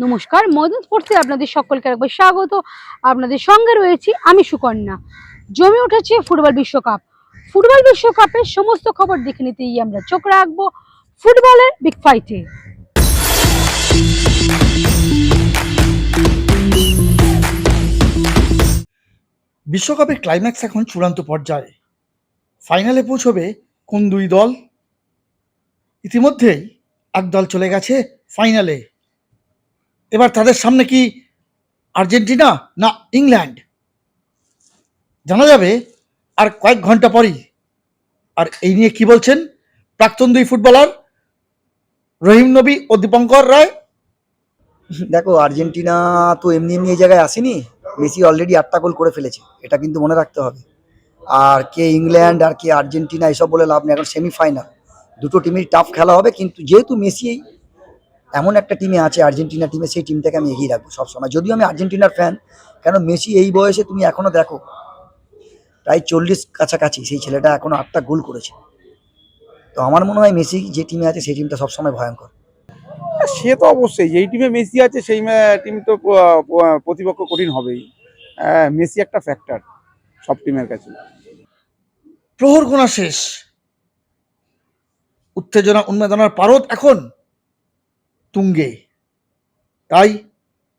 নমস্কার, মদন স্পোর্টসে আপনাদের সকলকে একবার স্বাগত। আপনাদের সঙ্গে রয়েছি আমি সুকন্যা। জমে উঠেছে ফুটবল বিশ্বকাপ। ফুটবল বিশ্বকাপের সমস্ত খবর দেখে নিতেই আমরা চোখ রাখবো ফুটবলের বিগ ফাইটে। বিশ্বকাপের ক্লাইম্যাক্স এখন চূড়ান্ত পর্যায়ে। ফাইনালে পৌঁছবে কোন দুই দল? ইতিমধ্যেই এক দল চলে গেছে ফাইনালে। এবার তাদের সামনে কি আর্জেন্টিনা না ইংল্যান্ড জানা যাবে আর কয়েক ঘন্টা পরই। আর এই নিয়ে কি বলছেন প্রাক্তন দুই ফুটবলার রহিম নবী ও দীপঙ্কর রায়? দেখো, আর্জেন্টিনা তো এমনি এমনি এই জায়গায় আসেনি। মেসি অলরেডি 8টা গোল করে ফেলেছে, এটা কিন্তু মনে রাখতে হবে। আর কে ইংল্যান্ড আর কে আর্জেন্টিনা এসব বলে লাভ নেই, এখন সেমিফাইনাল, দুটো টিমের টাফ খেলা হবে। কিন্তু যেহেতু মেসি এমন একটা টিমে আছে, আর্জেন্টিনা টিমে, সেই টিমটাকে আমি এগিয়ে রাখবো সবসময়। যদিও আমি আর্জেন্টিনার ফ্যান, কেন মেসি এই বয়সে তুমি এখনও দেখো প্রায় 40 কাছাকাছি, সেই ছেলেটা এখনও 8টা গোল করেছে। তো আমার মনে হয় মেসি যে টিমে আছে সেই টিমটা সবসময় ভয়ঙ্কর। সে তো অবশ্যই, যেই টিমে মেসি আছে সেই টিম তো প্রতিপক্ষ কঠিন হবেই। মেসি একটা ফ্যাক্টর সব টিমের কাছে। প্রহর গোনা শেষ, উত্তেজনা উন্মাদনার পারদ এখন তুঙ্গে। তাই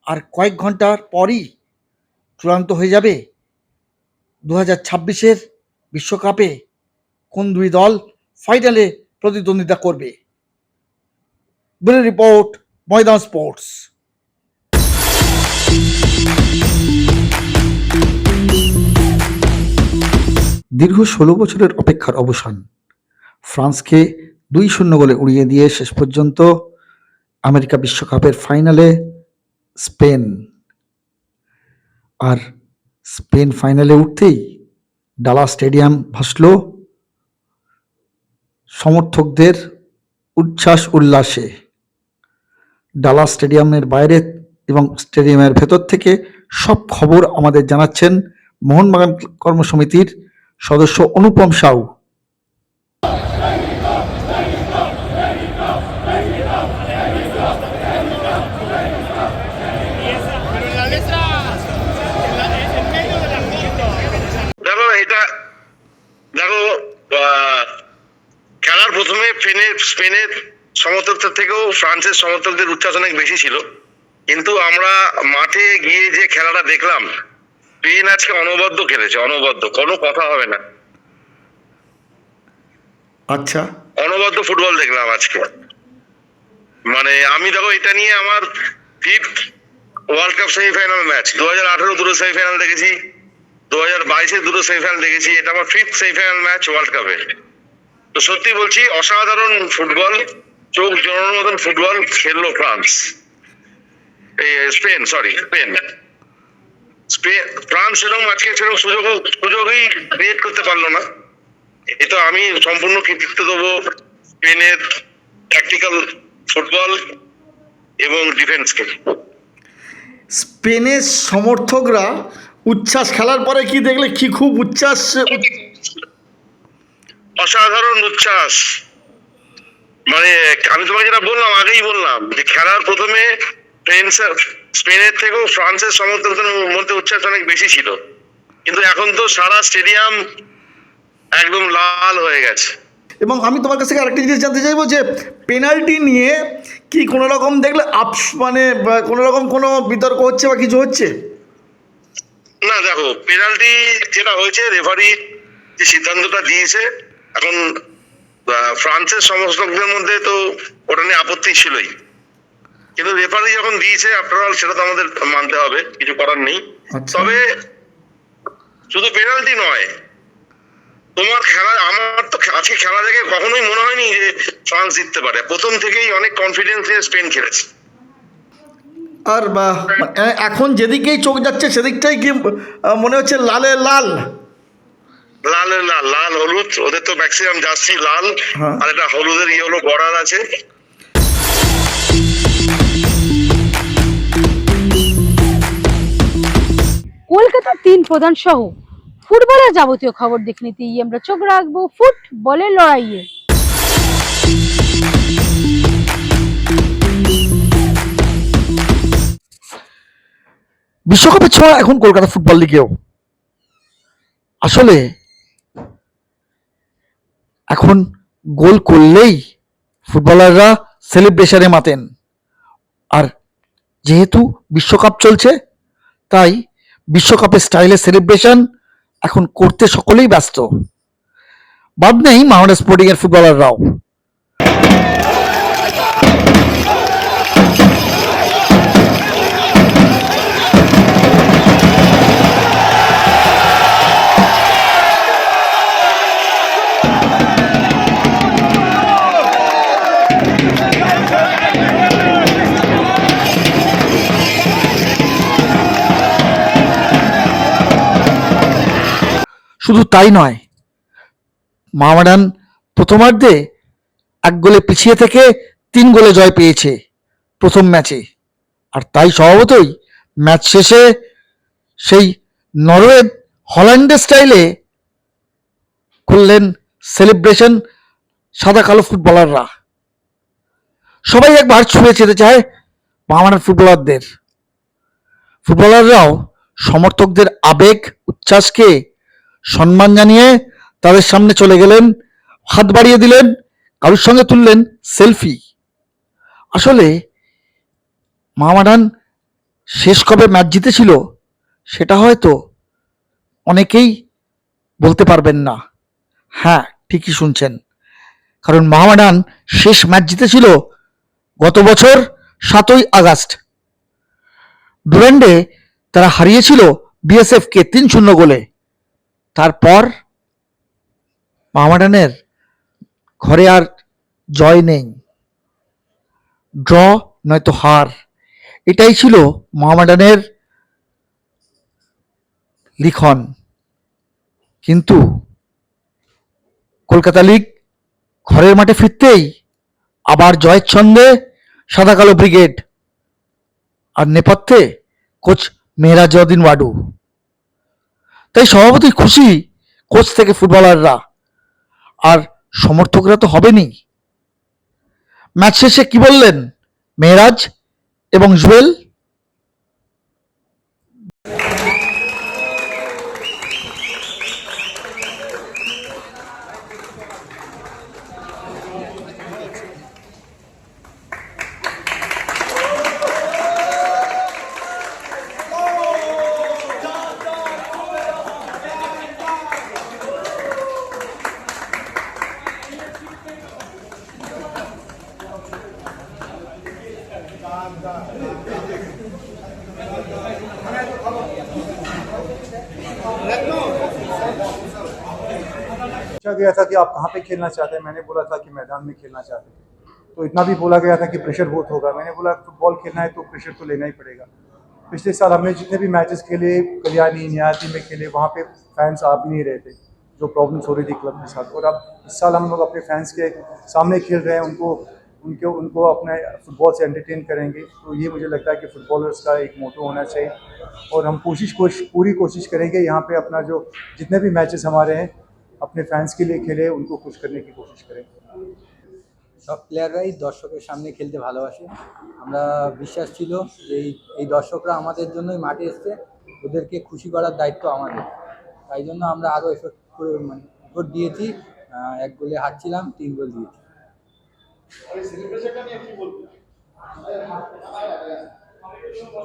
আর কয়েক ঘন্টার পরই চূড়ান্ত হয়ে যাবে 2026-এর বিশ্বকাপে কোন দুই দল ফাইনালে প্রতিদ্বন্দ্বিতা করবে। ব্যুরো রিপোর্ট, ময়দান স্পোর্টস। দীর্ঘ 16 বছরের অপেক্ষার অবসান। ফ্রান্সকে 2-0 গোলে উড়িয়ে দিয়ে শেষ পর্যন্ত আমেরিকা বিশ্বকাপের ফাইনালে স্পেন। আর স্পেন ফাইনালে উঠতেই ডালাস স্টেডিয়াম ভাসল সমর্থকদের উচ্ছ্বাস উল্লাসে। ডালাস স্টেডিয়ামের বাইরে এবং স্টেডিয়ামের ভেতর থেকে সব খবর আমাদের জানাচ্ছেন মোহনবাগান কর্মসমিতির সদস্য অনুপম সাউ। দেখো, খেলার প্রথমে স্পেনের সমর্থকদের থেকেও ফ্রান্সের সমর্থকদের উচ্ছ্বাস অনেক বেশি ছিল। কিন্তু আমরা মাঠে গিয়ে যে খেলাটা দেখলাম, স্পেন আজকে অনবদ্য খেলেছে, অনবদ্য, কোনো কথা হবে না। আচ্ছা, অনবদ্য ফুটবল দেখলাম আজকে। মানে আমি দেখো, এটা নিয়ে আমার 5th world cup semifinal match. 2018 দুটো সেমিফাইনাল দেখেছি, 2022-এ দুটো সেমিফাইনাল দেখেছি, এটা আমার 5th সেমিফাইনাল ম্যাচ ওয়ার্ল্ড কাপে। তো সত্যি বলছি, অসাধারণ ফুটবল, চোখ জোড়ানোর মতন ফুটবল খেললো ফ্রান্স এরকম আজকে সেরকম সুযোগই ক্রিয়েট করতে পারলো না। এটা আমি সম্পূর্ণ কৃতিত্ব দেবো স্পেনের ট্যাকটিক্যাল ফুটবল এবং ডিফেন্সকে। স্পেনের সমর্থকরা উচ্ছ্বাস, খেলার পরে কি দেখলে? কি খুব উচ্ছ্বাস, অসাধারণ উচ্ছ্বাস। মানে আমি তোমাকে যেটা বললাম, আগেই বললাম যে খেলার প্রথমে স্পেনের থেকেও ফ্রান্সের সমর্থকদের মধ্যে উচ্ছ্বাস অনেক বেশি ছিল। কিন্তু এখন তো সারা স্টেডিয়াম একদম লাল হয়ে গেছে। এবং আমি তোমার কাছ থেকে আরেকটা জিনিস জানতে চাইবো যে পেনাল্টি নিয়ে কি কোনো রকম দেখলে মানে কোনো রকম কোনো বিতর্ক হচ্ছে বা কিছু হচ্ছে? না, দেখো, পেনাল্টি যেটা হয়েছে, রেফারি যে সিদ্ধান্তটা দিয়েছে, এখন ফ্রান্সের সমর্থকদের মধ্যে তো ওটা নিয়ে আপত্তি ছিলই। কিন্তু রেফারি যখন দিয়েছে, আফটার অল সেটা তো আমাদের মানতে হবে, কিছু করার নেই। তবে শুধু পেনাল্টি নয়, তোমার আমার তো আজকে খেলা দেখে কখনোই মনে হয়নি যে ফ্রান্স জিততে পারে। প্রথম থেকেই অনেক কনফিডেন্স নিয়ে স্পেন খেলেছে। আর এখন যেদিকেই চোখ যাচ্ছে সেদিকটাই কি মনে হচ্ছে লালে লাল, লালের লাল, লাল হলুদ, ওদের তো ম্যাক্সিমাম জার্সি লাল, আর এটা হলুদের ইয়েলো বর্ডার আছে। কলকাতার 3 প্রধান সহ ফুটবলের যাবতীয় খবর দেখে নিতেই আমরা চোখ রাখবো ফুটবলের লড়াইয়ে। বিশ্বকাপের ছোঁয়া এখন কলকাতা ফুটবল লিগেও। আসলে এখন গোল করলেই ফুটবলাররা সেলিব্রেশনে মাতেন, আর যেহেতু বিশ্বকাপ চলছে তাই বিশ্বকাপের স্টাইলে সেলিব্রেশন এখন করতে সকলেই ব্যস্ত। বাদ নেই মাওনা স্পোর্টিং এর ফুটবলাররাও। শুধু তাই নয়, মোহামেডান প্রথমার্ধে 1 গোলে পিছিয়ে থেকে 3 গোলে জয় পেয়েছে প্রথম ম্যাচে, আর তাই স্বভাবতই ম্যাচ শেষে সেই নরওয়ে হল্যান্ডের স্টাইলে করলেন সেলিব্রেশন সাদা কালো ফুটবলাররা। সবাই একবার ছুঁয়ে যেতে চায় মোহামেডান ফুটবলাররাও সমর্থকদের আবেগ উচ্ছ্বাসকে সম্মান জানিয়ে তাদের সামনে চলে গেলেন, হাত বাড়িয়ে দিলেন, কারোর সঙ্গে তুললেন সেলফি। আসলে মোহামেডান শেষ কবে ম্যাচ জিতেছিল সেটা হয়তো অনেকেই বলতে পারবেন না। হ্যাঁ, ঠিকই শুনছেন, কারণ মোহামেডান শেষ ম্যাচ জিতেছিল গত বছর 7ই আগস্ট। ডুরান্ডে তারা হারিয়েছিল বিএসএফকে 3-0 গোলে। তারপর মোহামেডানের ঘরে আর জয় নেই, ড্র নয়তো হার, এটাই ছিল মোহামেডানের লিখন। কিন্তু কলকাতা লিগ ঘরের মাঠে ফিরতেই আবার জয়ের ছন্দে সাদা কালো ব্রিগেড, আর নেপথ্যে কোচ মেহরাজউদ্দিন ওয়াডু। তাই স্বভাবতই খুশি কোচ থেকে ফুটবলাররা, আর সমর্থকরা তো হবেনই। ম্যাচ শেষে কি বললেন মেহরাজ এবং জুয়েল? पूछा गया था कि आप कहाँ पे खेलना चाहते हैं, मैंने बोला था कि मैदान में खेलना चाहते हैं। तो इतना भी बोला गया था कि प्रेशर बहुत होगा, मैंने बोला फुटबॉल खेलना है तो प्रेशर तो लेना ही पड़ेगा। पिछले साल हमने जितने भी मैचेस खेले, कल्याणी नियाती में खेले, वहाँ पे फैंस आ भी नहीं रहे थे, जो प्रॉब्लम्स हो रही थी क्लब के साथ। और अब इस साल हम लोग अपने फैंस के सामने खेल रहे हैं, उनको अपने फुटबॉल से एंटरटेन करेंगे। तो ये मुझे लगता है कि फुटबॉलर्स का एक मोटो होना चाहिए, और हम पूरी कोशिश करेंगे यहाँ पे अपना जो जितने भी मैचेस हमारे हैं अपने फैंस के लिए खेले, उनको खुश करने की कोशिश करें। সব প্লেয়াররাই দর্শকের সামনে খেলতে ভালোবাসে। আমরা বিশ্বাস ছিল যে এই দর্শকরা আমাদের জন্যই মাঠে এসছে, ওদেরকে খুশি করার দায়িত্ব আমাদের। তাই জন্য আমরা আরও এফোর্ট দিয়েছি। 1 গোলে হারছিলাম, 3 গোল দিয়েছি।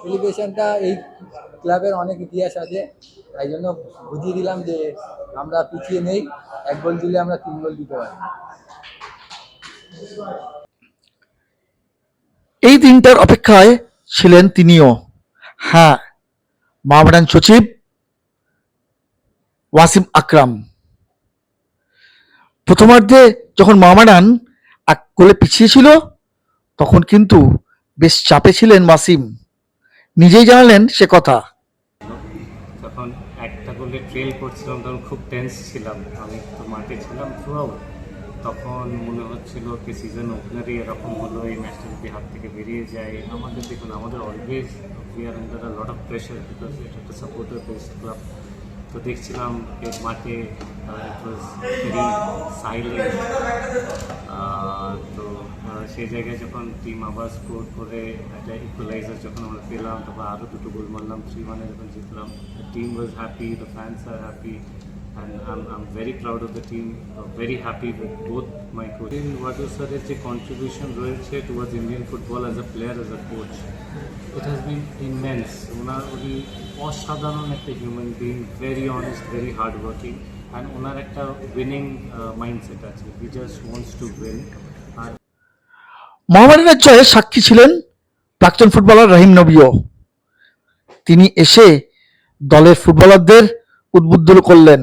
সেলিব্রেশনটা এই ক্লাবের অনেক ইতিহাস আছে, তাই জন্য বুঝিয়ে দিলাম যে আমরা পিছিয়ে নেই, 1 গোল দিলে আমরা 3 গোল দিতে পারি। এই দিনটার অপেক্ষায় ছিলেন তিনিও। হ্যাঁ, মোহামেডান সচিব ওয়াসিম আকরাম। প্রথমার্ধে যখন মোহামেডান 1 গোলে পিছিয়ে ছিল তখন কিন্তু বেশ চাপে ছিলেন ওয়াসিম, নিজেই জানালেন সে কথা। তখন 1টা গোলে ট্রেল করছিলাম, তখন খুব টেন্স ছিলাম, আমি তো মাঠে ছিলাম থ্রু আউট। তখন মনে হচ্ছিল কি সিজন ওপেনারই এরকম হলো, এই ম্যাচটা যদি হাত থেকে বেরিয়ে যায়। আমাদের দেখুন, আমাদের always we are under a lot of pressure, because এটা একটা সাপোর্টার বেসড ক্লাব। তো দেখছিলাম এই মাঠে ইট ওয়াজ ভেরি সাইলেন্ট। তো সেই জায়গায় যখন টিম আবার স্কোর করে একটা ইকুয়ালাইজার যখন আমরা পেলাম, তারপর আরও দুটো গোল মারলাম, 3-1 যখন জিতলাম, the team was happy, the fans are happy, and I'm very proud of the team, very happy with both my coach. In Wadu sir-এর যে contribution রয়েছে towards Indian football as a player, as a coach, it has been immense. উনি অসাধারণ একটা human being, very honest, very hard working, and ওনার একটা winning mindset আছে, he just wants to win. আর মোহামেডানের জয়ের সাক্ষী ছিলেন প্রাক্তন ফুটবলার রহিম নবীও। তিনি এসে দলের ফুটবলারদের উদ্বুদ্ধ করলেন।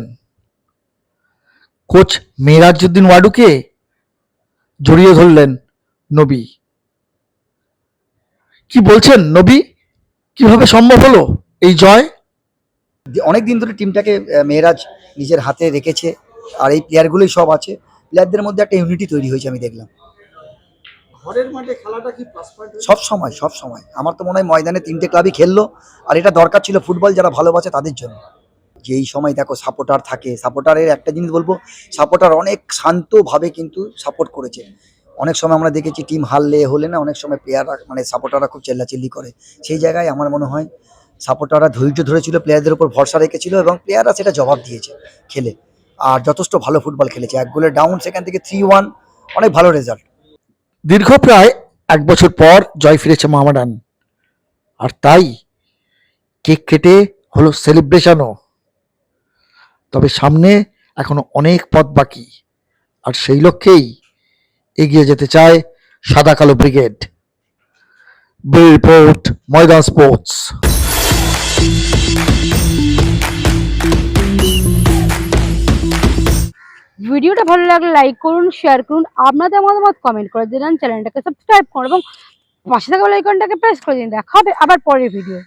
কোচ মেরাজউদ্দিন ওয়াডুকে জড়িয়ে ধরলেন নবী। কি বলছেন নবী, কিভাবে সম্ভব হলো এই জয়? অনেক দিন ধরে টিমটাকে মেয়েরাজ নিজের হাতে রেখেছে, আর এই প্লেয়ারগুলোই সব আছে। প্লেয়ারদের মধ্যে একটা ইউনিটি তৈরি হয়েছে, আমি দেখলাম। ঘরের মাঠে খেলাটা কি প্লাস পয়েন্ট? সব সময় আমার তো মনে হয় ময়দানে 3টে ক্লাবই খেললো, আর এটা দরকার ছিল ফুটবল যারা ভালোবাসে তাদের জন্য। যেই সময় দেখো সাপোর্টার থাকে, সাপোর্টারের একটা জিনিস বলবো, সাপোর্টার অনেক শান্তভাবে কিন্তু সাপোর্ট করেছে। অনেক সময় আমরা দেখেছি টিম হারলে হলে না, অনেক সময় প্লেয়াররা মানে সাপোর্টাররা খুব চেল্লাচিল্লি করে। সেই জায়গায় আমার মনে হয় সাপোর্টাররা ধৈর্য ধরেছিল, প্লেয়ারদের উপর ভরসা রেখেছিল, এবং প্লেয়াররা সেটা জবাব দিয়েছে খেলে, আর যথেষ্ট ভালো ফুটবল খেলেছে। 1 গোলে ডাউন, সেখান থেকে 3-1, অনেক ভালো রেজাল্ট। দীর্ঘ প্রায় 1 বছর পর জয় ফিরেছে মোহামেডান, আর তাই কেক কেটে হলো সেলিব্রেশনও। তবে সামনে এখনো অনেক পথ বাকি, আর সেই লক্ষ্যেই এগিয়ে যেতে চায় সাদা কালো ব্রিগেড। ব্যুরো রিপোর্ট, ময়দান স্পোর্টস। ভিডিওটা ভালো লাগলে লাইক করুন, শেয়ার করুন, আপনাদের মতামত কমেন্ট করে জানান, চ্যানেলটাকে সাবস্ক্রাইব করুন এবং পাশে থাকা বেল আইকনটাকে প্রেস করে দিন। দেখা হবে আবার পরের ভিডিও।